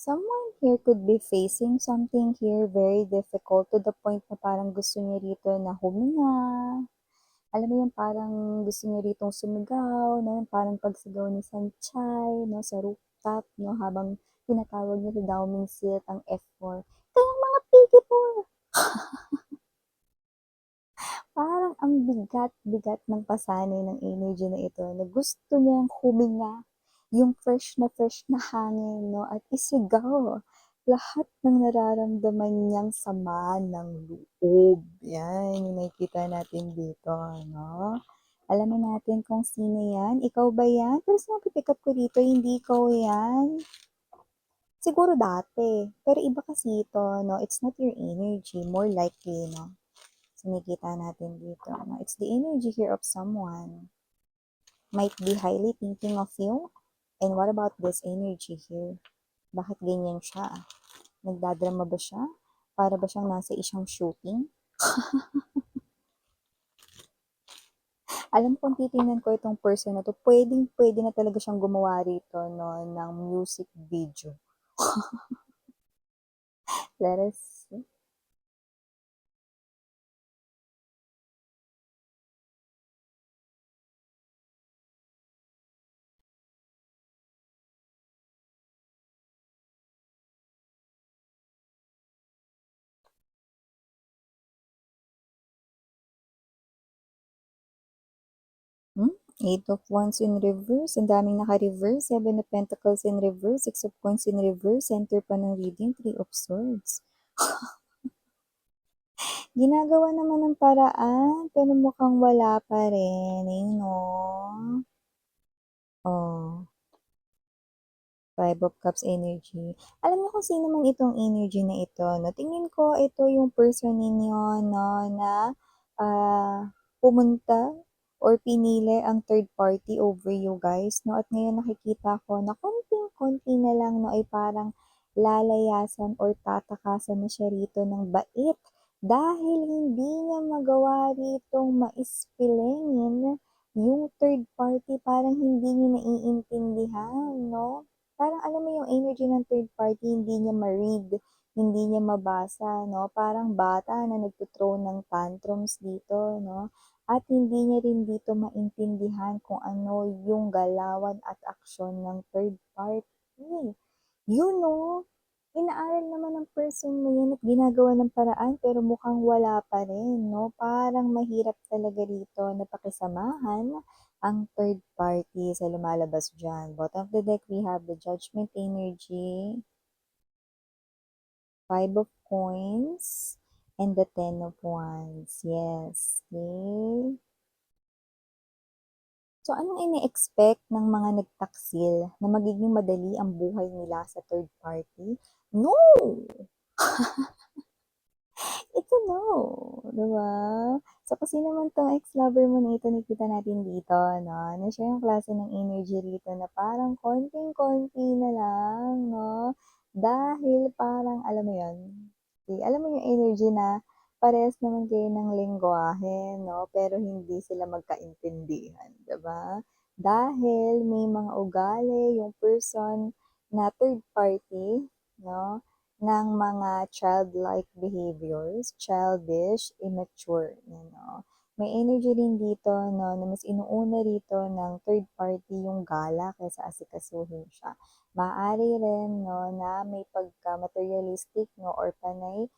Someone here could be facing something here very difficult to the point na parang gusto niya rito na huminga. Alam mo yung parang gusto niya ritong sumigaw, no? Yung parang pagsigaw ni Sanchay, no? Sa rooftop, no? Habang tinatawag niya sa Downing Silt ang F4. Kayong mga piggy po! Parang ang bigat-bigat ng pasanay ng energy na ito na gusto niyang huminga yung fresh na hangin, no? At isigaw lahat ng nararamdaman niyang sama ng loob. Yan, yung nakikita natin dito, no? Alamin natin kung sino yan. Ikaw ba yan? Pero sinabi pick up ko dito, hindi ikaw yan. Siguro dati. Pero iba kasi ito, no? It's not your energy. More likely, no? So, nakikita natin dito, no? It's the energy here of someone. Might be highly thinking of you. And what about this energy here? Bakit ganyan siya? Nagdadrama ba siya? Para ba siyang nasa isang shooting? Alam kong titingnan ko itong person na to, pwede na talaga siyang gumawa rito, no, ng music video. Let us see. Eight of Wands in reverse. Ang daming naka-reverse. Seven of Pentacles in reverse. Six of Coins in reverse. Center pa ng reading. Three of Swords. Ginagawa naman ng paraan, pero mukhang wala pa rin. Ayun, no? Oh. Five of Cups energy. Alam niyo kung sino man itong energy na ito, no? Tingin ko ito yung person ninyo, no, na pumunta or pinili ang third party over you guys, no? At ngayon nakikita ko na konting-konti na lang, no, ay parang lalayasan or tatakasan na siya rito ng bait dahil hindi niya magawa ritong maispilingin yung third party, parang hindi niya naiintindihan, no? Parang alam mo yung energy ng third party, hindi niya ma-read, hindi niya mabasa, no? Parang bata na nagtuthrow ng tantrums dito, no? At hindi niya rin dito maintindihan kung ano yung galawan at aksyon ng third party. You know, inaaral naman ng person mo yan at ginagawa ng paraan pero mukhang wala pa rin, no? Parang mahirap talaga rito na pakisamahan ang third party sa lumalabas dyan. Bottom of the deck, we have the Judgment energy, Five of Coins, and the Ten of Wands. Yes. Okay. So, anong ini-expect ng mga nagtaksil na magiging madali ang buhay nila sa third party? No! Ito no, di ba? So, kasi naman tong ex-lover mo na ito, nakita natin dito, no? Na siya yung klase ng energy rito na parang konting-konti na lang, no? Dahil parang, alam mo yun, alam mo yung energy na parehas naman kayo ng lengguwahe, no? Pero hindi sila magkaintindihan, di ba? Dahil may mga ugali yung person na third party, no? Ng mga childlike behaviors, childish, immature, May energy rin dito, no, na mas inuuna rito ng third party yung gala kaysa asikasuhin siya. Maaari rin, no, na may pagka-materialistic, no, or panay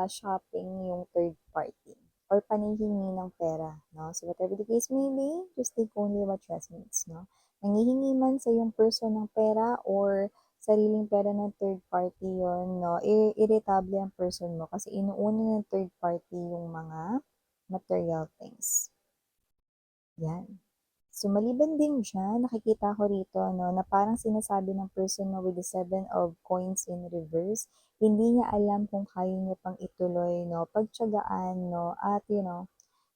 shopping yung third party or panihingi ng pera, no? So whatever the case may be, just take only what resonates, no? Nangihingi man sa yung person ng pera or sariling pera ng third party yon, no? Irritable ang person mo kasi inuuna ng third party yung mga material things. Yan. So, maliban din dyan, nakikita ko rito, no, na parang sinasabi ng person mo with the Seven of Coins in reverse, hindi niya alam kung kaya niya pang ituloy, no, pagtiyagaan, no, at,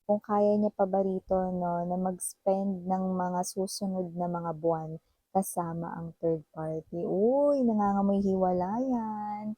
kung kaya niya pa ba rito, no, na mag-spend ng mga susunod na mga buwan kasama ang third party. Uy, nangangamoy hiwalayan.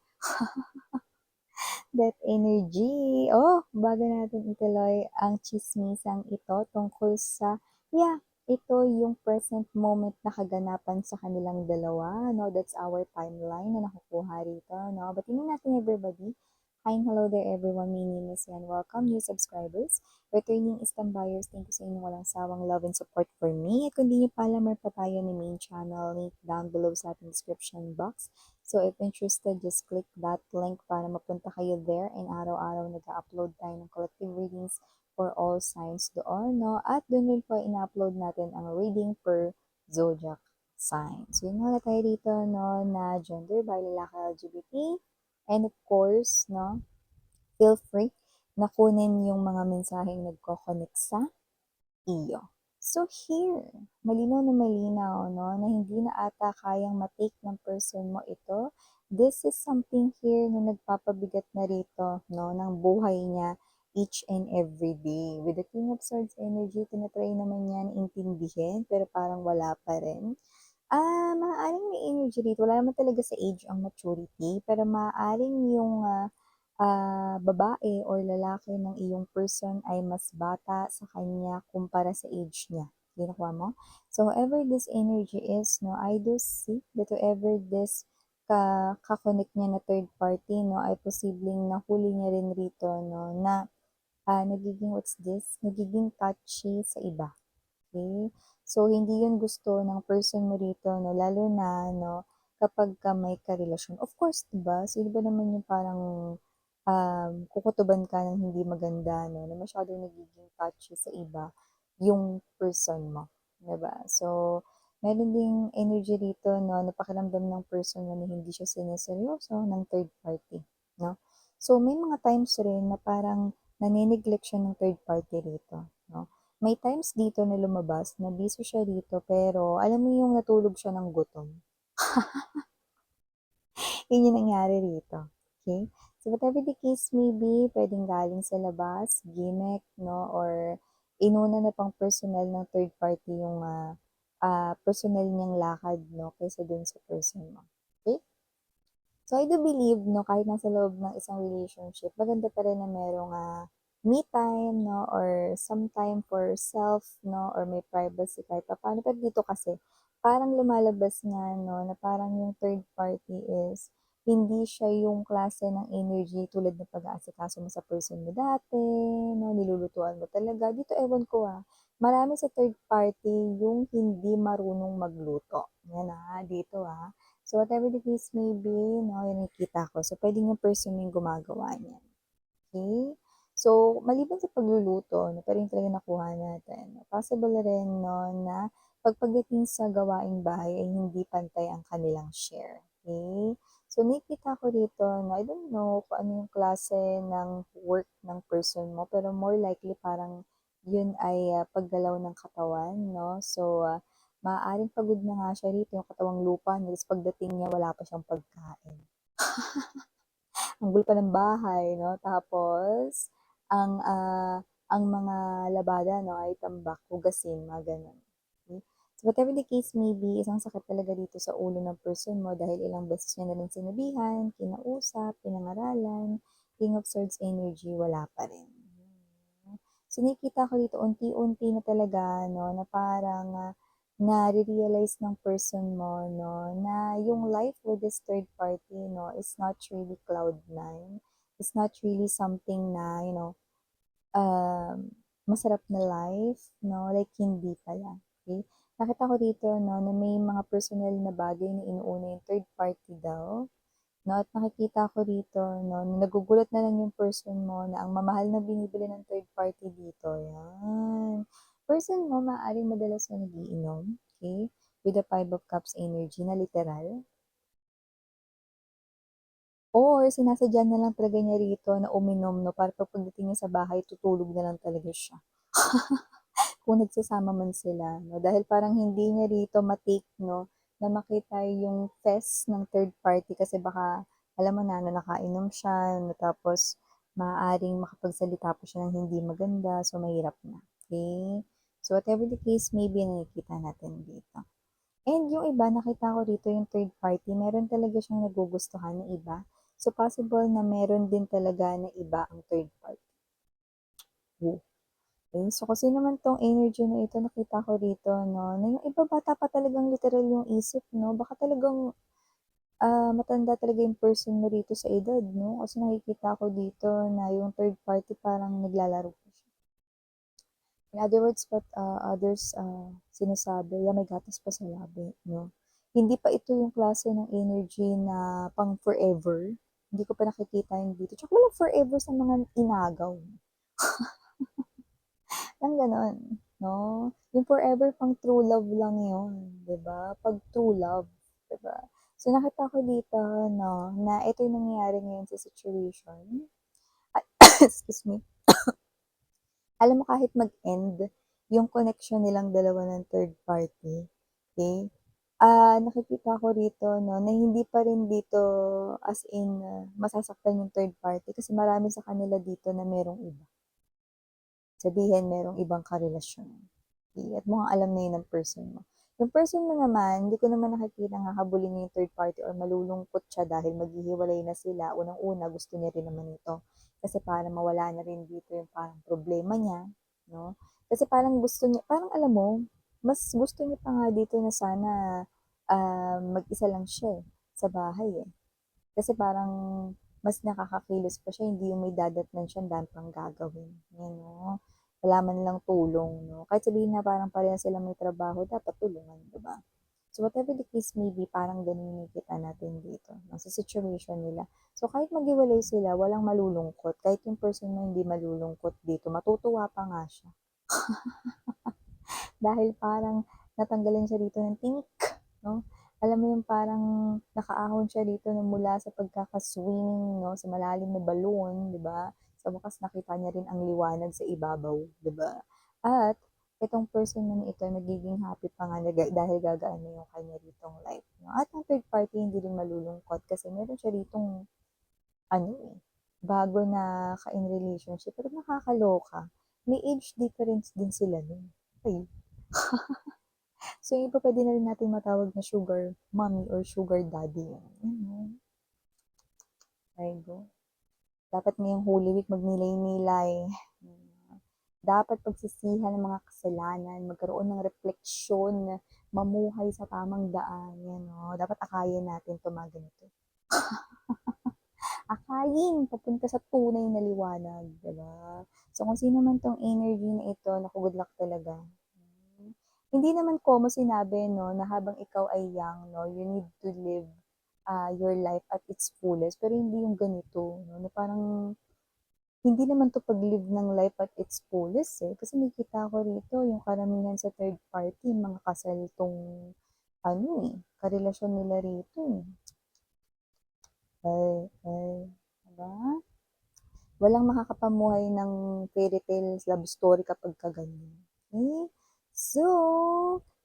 That energy. Oh, bago natin ituloy ang chismisang ito tungkol sa, yeah, ito yung present moment na kaganapan sa kanilang dalawa, no? That's our timeline na nakukuha rito, no? But tingnan natin everybody. Hi and hello there everyone, my name is Yan. Welcome new subscribers, returning Istam buyers, thank you sa inyong walang sawang love and support for me. At kung di niyo pa alam, meron pa tayo ni main channel, link down below sa ating description box. So if interested, just click that link para mapunta kayo there, and araw-araw nag-upload tayo ng collective readings for all signs doon, no? At doon rin po ina-upload natin ang reading per zodiac sign. So yun nga tayo dito, no, na gender by lalaki LGBT. And of course, no, feel free na kunin yung mga mensaheng nagko-connect sa iyo. So here, malinaw na malinaw, no, na hindi na ata kayang matake ng person mo ito. This is something here na nagpapabigat na rito, no, ng buhay niya each and every day. With the King of Swords energy, tinatry naman niya na intindihin, pero parang wala pa rin. Maaaring may energy dito. Wala naman talaga sa age ang maturity, pero maaaring yung babae or lalaki ng iyong person ay mas bata sa kanya kumpara sa age niya. Ginakuha mo? So, whoever this energy is, no, I do see that whoever this kakonect niya na third party, no, ay posibleng nahuli niya rin rito, no, na nagiging, what's this? Nagiging touchy sa iba. Okay? So, hindi yun gusto ng person mo rito, no? Lalo na, no, kapag ka may karelasyon. Of course, diba? So, diba naman yung parang kukutuban ka ng hindi maganda, no? Na masyadong nagiging touchy sa iba yung person mo. Diba? So, meron ding energy rito, no? Napakiramdam ng person mo na hindi siya sineseryoso ng third party, no? So, may mga times rin na parang nanineglect siya ng third party rito, no? May times dito na lumabas na busy siya dito pero alam mo yung natulog siya ng gutom. Yun yung nangyari rito. Okay? So whatever the case may be, pwedeng galing sa labas, gimmick, no? Or inuna na pang personal ng third party yung personal niyang lakad, no? Kaysa dun sa person mo. Okay? So, I do believe, no, kahit nasa loob ng isang relationship, maganda pa rin na merong me time, no, or some time for self, no, or may privacy kahit pa paano. Pero dito kasi, parang lumalabas nga, no, na parang yung third party is, hindi siya yung klase ng energy tulad ng pag-aasikaso mo sa person mo dati, no, nilulutuan mo talaga. Dito, ewan ko marami sa third party yung hindi marunong magluto. Yan dito So, whatever the case may be, no, yung nakikita ko. So, pwedeng yung person yung gumagawa niyan. Okay? So, maliban sa pagluluto, no, pero yung talaga nakuha natin, possible rin, no, na pagdating sa gawaing bahay ay hindi pantay ang kanilang share. Okay? So, nakikita ko dito, no, I don't know kung ano yung klase ng work ng person mo, pero more likely parang yun ay paggalaw ng katawan, no? So, maaaring pagod na nga siya rito, yung katawang lupa, no? Tapos pagdating niya, wala pa siyang pagkain. Ang gulo pa ng bahay, no? Tapos, ang, ang mga labada, no, ay tambak, hugasin, mga ganun. Okay? So, whatever the case may be, isang sakit talaga dito sa ulo ng person mo dahil ilang beses niya na rin sinabihan, kinausap, pinangaralan, King of Swords energy, wala pa rin. So, nakikita ko dito, unti-unti na talaga, no, na parang na-realize ng person mo, no, na yung life with this third party, no, is not really cloud nine. It's not really something na, masarap na life, no, like hindi pala. Okay? Nakita ko dito, no, na may mga personal na bagay na inuuna yung third party daw. No, at nakikita ko dito, no, na nagugulat na lang yung person mo na ang mamahal na binibili ng third party dito. Yan. Person mo, maaaring madalas na nagiinom, okay? With the Five of Cups energy na literal. Or sinasadya na lang talaga niya rito na uminom, no, para pagdating niya sa bahay, tutulog na lang talaga siya. Kung nagsasama man sila, no? Dahil parang hindi niya rito matake, no, na makita yung face ng third party kasi baka, alam mo na nakainom siya, no, tapos maaaring makapagsalita pa siya ng hindi maganda, so mahirap na. Okay? So, whatever the case may be, nakikita natin dito. And yung iba, nakita ko dito yung third party, meron talaga siyang nagugustuhan na iba. So, possible na meron din talaga na iba ang third party. Okay, so kasi naman 'tong energy na ito nakita ko rito 'no, na yung iba bata pa talagang literal yung isip 'no, baka talagang, matanda talaga yung person mo rito sa edad 'no, kasi nakikita ko dito na yung third party parang naglalaro pa siya. In other words, what, others, sinasabi, "Yeah, may gatas pa sa labi," 'no. Hindi pa ito yung klase ng energy na pang forever, hindi ko pa nakikita yun dito, tsaka walang forever sa mga inagaw. Ng gano'n, 'no? Yung forever pang true love lang yun, 'di ba? 'Pag true love, 'di ba? So, nakita ko dito 'no, na ito yung nangyayari ngayon sa situation. Excuse me. Alam mo kahit mag-end yung connection nilang dalawa ng third party, okey, nakikita ko rito 'no, na hindi pa rin dito as in, masasaktan yung third party kasi marami sa kanila dito na merong iba. Sabihin merong ibang karelasyon. At mukhang alam na yun ng person mo. Yung person mo naman, hindi ko naman nakikitang hahabulin niya yung third party or malulungkot siya dahil maghihiwalay na sila. Unang-una, gusto niya rin naman ito. Kasi para mawala na rin dito yung parang problema niya, no? Kasi parang gusto niya, parang alam mo, mas gusto niya pa nga dito na sana mag-isa lang siya sa bahay eh. Kasi parang mas nakakakilos pa siya, hindi yung may dadatnan siyang dami pang gagawin. Yan, no? Wala man lang tulong, no? Kahit sabihin na parang pareha sila may trabaho, dapat tulungan, di ba? So whatever the case may be, parang ganun yung nakikita natin dito, no? Sa situation nila. So kahit maghiwalay sila, walang malulungkot. Kahit yung person mo hindi malulungkot dito, matutuwa pa nga siya. Dahil parang natanggalan siya dito ng tinik, no? Alam mo yung parang nakaahon siya dito na mula sa pagkakaswimming, no, sa malalim na balon, 'di ba? Sa wakas nakita niya rin ang liwanag sa ibabaw, 'di ba? At itong person na ito nagiging happy pa nga dahil gagaan na yung kanya ditong life, no? At ang third party hindi rin malulungkot kasi meron siya ditong ano eh, bago na ka-in relationship pero nakakaloka. May age difference din sila nun. Ay, so, yung iba puwede na rin natin matawag na sugar mommy or sugar daddy, mm. Ay go. Dapat ngayong Holy Week magnilay-nilay. Hmm. Dapat pagsisihan ng mga kasalanan, magkaroon ng refleksyon, mamuhay sa tamang daan, 'yan, oh. Dapat akayin natin 'to mga ganito. Akayin papunta sa tunay na liwanag, 'di ba? So, kung sino man 'tong energy na ito, naku, good luck talaga. Hmm. Hindi naman komo sinabi 'no, na habang ikaw ay young 'no, you need to live, your life at its fullest. Pero hindi yung ganito 'no, na parang hindi naman 'to pag-live ng life at its fullest, eh. Kasi nakikita ko rito yung karamihan sa third party mga kasal 'tong ano, eh, karelasyon nila rito, eh. Ay, 'di ba? Walang makakapamuhay ng fairytale love story kapagka ganyan. Okay? So,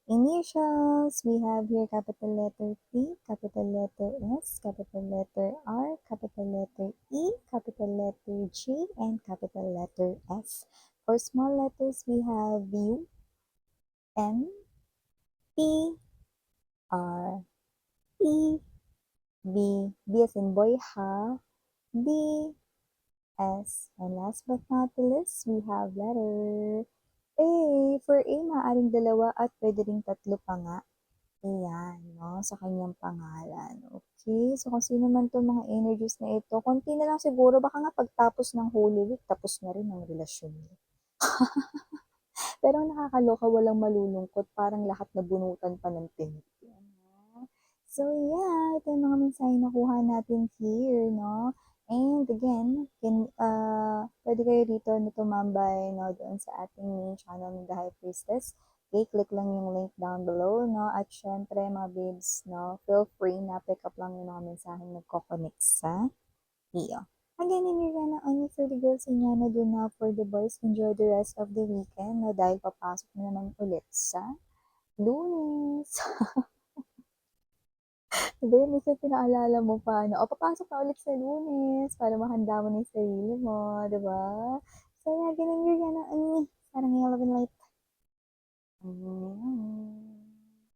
initials, we have here capital letter P, capital letter S, capital letter R, capital letter E, capital letter G, and capital letter S. For small letters, we have U, N, P, R, E, B as in boy, ha, B, S. And last but not the least, we have letter A. For A, maaaring dalawa at pwede ring tatlo pa nga. Ayan, no, sa kanyang pangalan. Okay, so kung sino man itong mga energies na ito, konti na lang siguro, baka nga pagtapos ng Holy Week, tapos na rin ang relasyon niyo. Pero ang nakakaloka, walang malulungkot, parang lahat nabunutan pa ng tinik. So yeah, ito yung mga mensahe na nakuha natin here, no? And again, pwede kayo dito na tumambay, no, doon sa ating main channel ng The High Priestess. Okay, click lang yung link down below, no? At syempre, mga babes, no, feel free na pick up lang yung mga mensaheng nagko-connect sa iyo. Again, hindi ka na only for the girls and Yana, do not for the boys. Enjoy the rest of the weekend, no? Dahil papasok na naman ulit sa Lunes. Diba yun, minsan pinaalala mo pa na, "O, papasok ka ulit sa Lunes," para mahanda mo na yung sarili mo, di ba? So, yeah, ganun yun, yan ang parang yellow and light. Mm.